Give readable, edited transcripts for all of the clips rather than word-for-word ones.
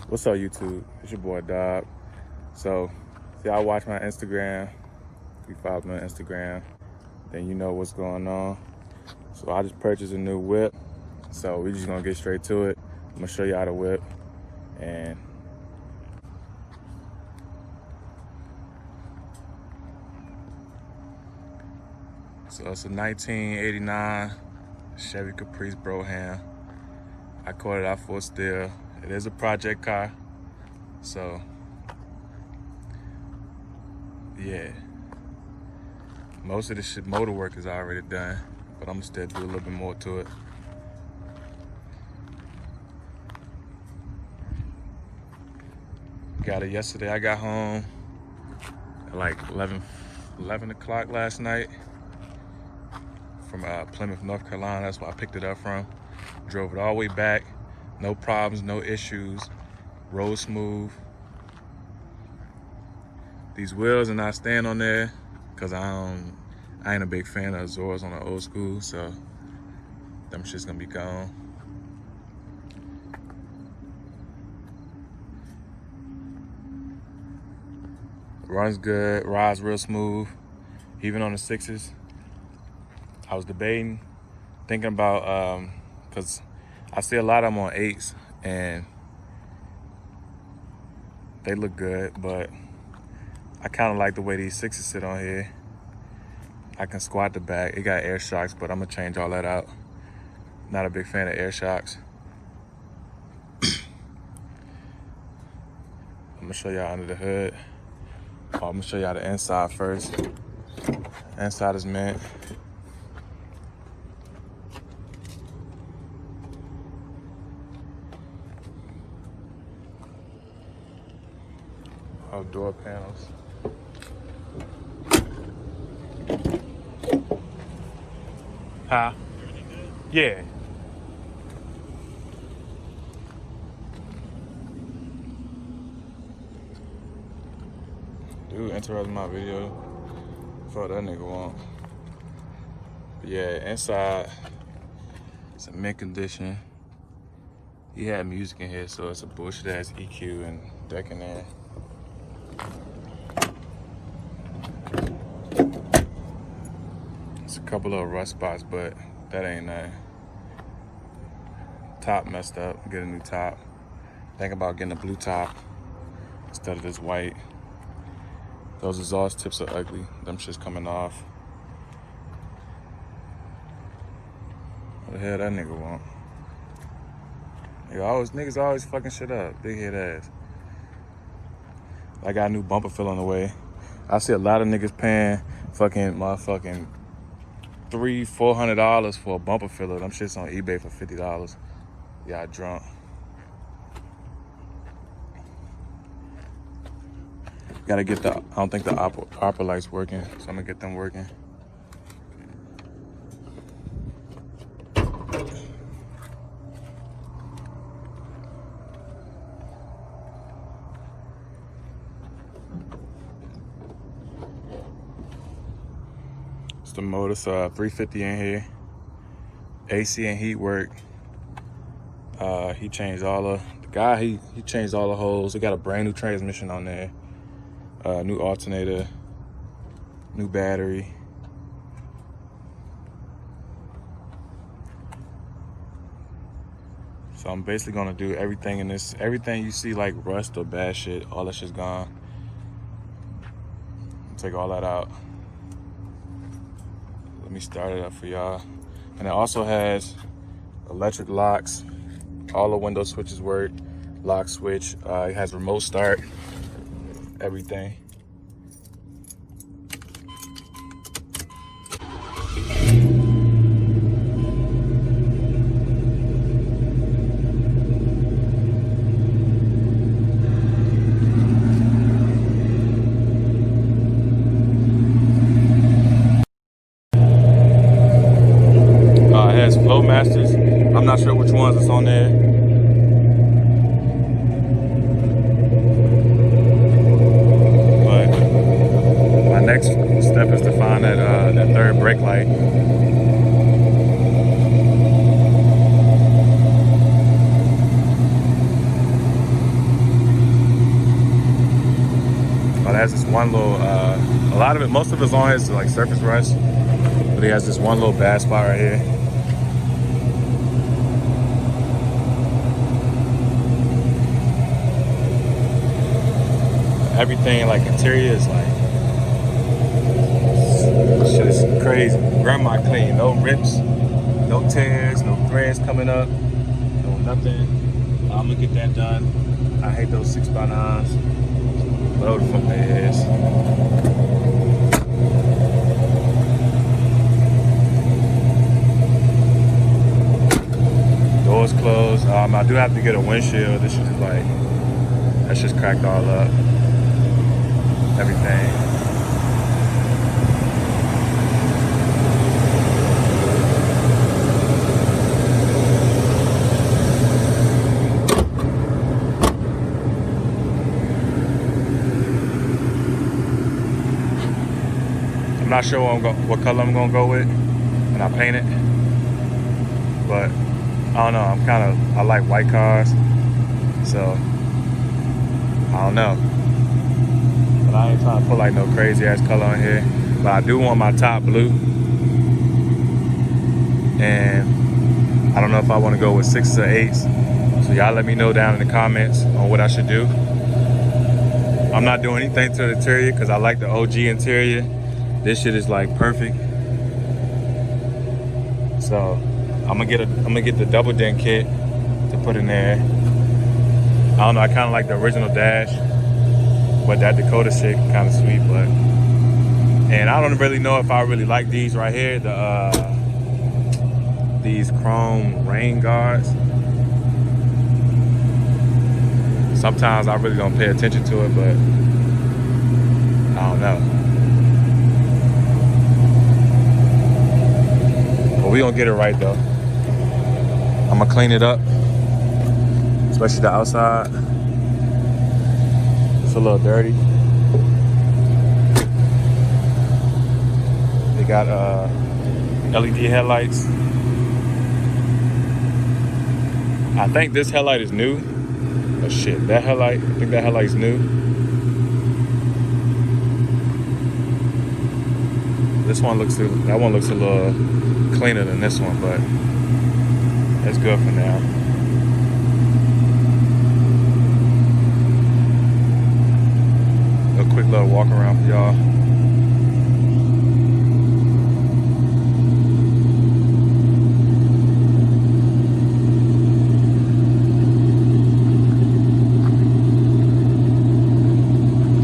What's up, YouTube? It's your boy Dog. So, if y'all watch my Instagram, if you follow me on Instagram, then you know what's going on. So I just purchased a new whip. So we just gonna get straight to it. I'm gonna show y'all the whip. And so it's a 1989 Chevy Caprice Brougham. I caught it out for a steal. It is a project car. So yeah, most of the motor work is already done, but I'm gonna still do a little bit more to it. Got it yesterday. I got home at like 11 o'clock last night from Plymouth, North Carolina. That's where I picked it up from. Drove it all the way back. No problems, no issues. Road smooth. These wheels are not staying on there because I ain't a big fan of Azores on the old school, so them shit's gonna be gone. Runs good, rides real smooth, even on the 6s. I was debating, thinking about, cause I see a lot of them on 8s and they look good, but I kind of like the way these 6s sit on here. I can squat the back. It got air shocks, but I'm gonna change all that out. Not a big fan of air shocks. I'm gonna show y'all under the hood. I'm gonna show y'all the inside first. Inside is mint. All door panels. Huh? Yeah. Dude interrupted my video. Fuck that nigga want. But yeah, inside it's a mint condition. He had music in here, so it's a bullshit ass EQ and deck in there. It's a couple of rust spots, but that ain't nothing. Top messed up. Get a new top. Think about getting a blue top instead of this white. Those exhaust tips are ugly. Them shit's coming off. What the hell that nigga want? Niggas always fucking shit up. Big head ass. I got a new bumper fill on the way. I see a lot of niggas paying fucking motherfucking $300-400 for a bumper filler. Them shits on eBay for $50. Yeah, drunk. Gotta get I don't think the opera light's working, so I'm gonna get them working. It's the motor, so 350 in here. AC and heat work. He changed all he changed all the holes. He got a brand new transmission on there. New alternator, new battery. So I'm basically gonna do everything in this. Everything you see like rust or bad shit, all that shit's gone. Take all that out. Let me start it up for y'all. And it also has electric locks. All the window switches work. Lock switch. It has remote start. Everything. It has flow masters. I'm not sure which ones is on there. has this one little, a lot of it, most of it's on his like surface rust, but he has this one little bad spot right here. Everything like interior is like, shit is crazy. Grandma clean, no rips, no tears, no threads coming up, no nothing. I'm gonna get that done. I hate those 6x9s. Whatever the fuck that is. Doors closed. I do have to get a windshield. This shit is like, that's just cracked all up. Everything. I'm not sure what color I'm gonna go with when I paint it, but I don't know. I like white cars, so I don't know. But I ain't trying to put like no crazy ass color on here. But I do want my top blue, and I don't know if I want to go with 6s or 8s. So y'all let me know down in the comments on what I should do. I'm not doing anything to the interior because I like the OG interior. This shit is like perfect. So I'm gonna get the double dent kit to put in there. I don't know, I kind of like the original dash, but that Dakota shit kind of sweet. But and I don't really know if I really like these right here, these chrome rain guards. Sometimes I really don't pay attention to it, but I don't know. But we gonna get it right though. I'm gonna clean it up, especially the outside. It's a little dirty. They got LED headlights. I think this headlight is new. Oh shit, that headlight, I think that headlight's new. That one looks a little cleaner than this one, but it's good for now. A quick little walk around for y'all.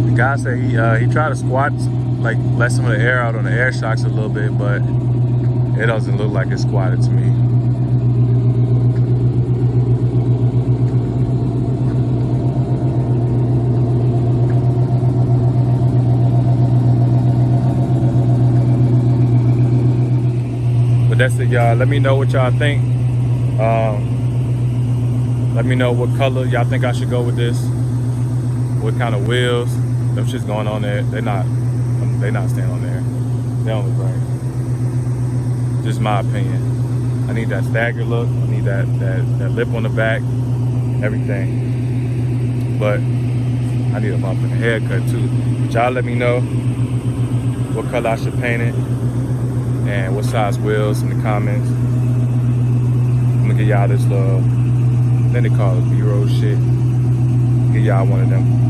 The guy said he tried to squat, like let some of the air out on the air shocks a little bit, but it doesn't look like it squatted to me. But that's it, y'all. Let me know what y'all think. Let me know what color y'all think I should go with this. What kind of wheels. Them shit's going on there. They not staying on there. They don't look right. Just my opinion. I need that stagger look. I need that lip on the back. Everything. But I need a motherfucking haircut too. But y'all let me know what color I should paint it and what size wheels in the comments. I'm gonna give y'all this little, then they call it B-roll shit. Give y'all one of them.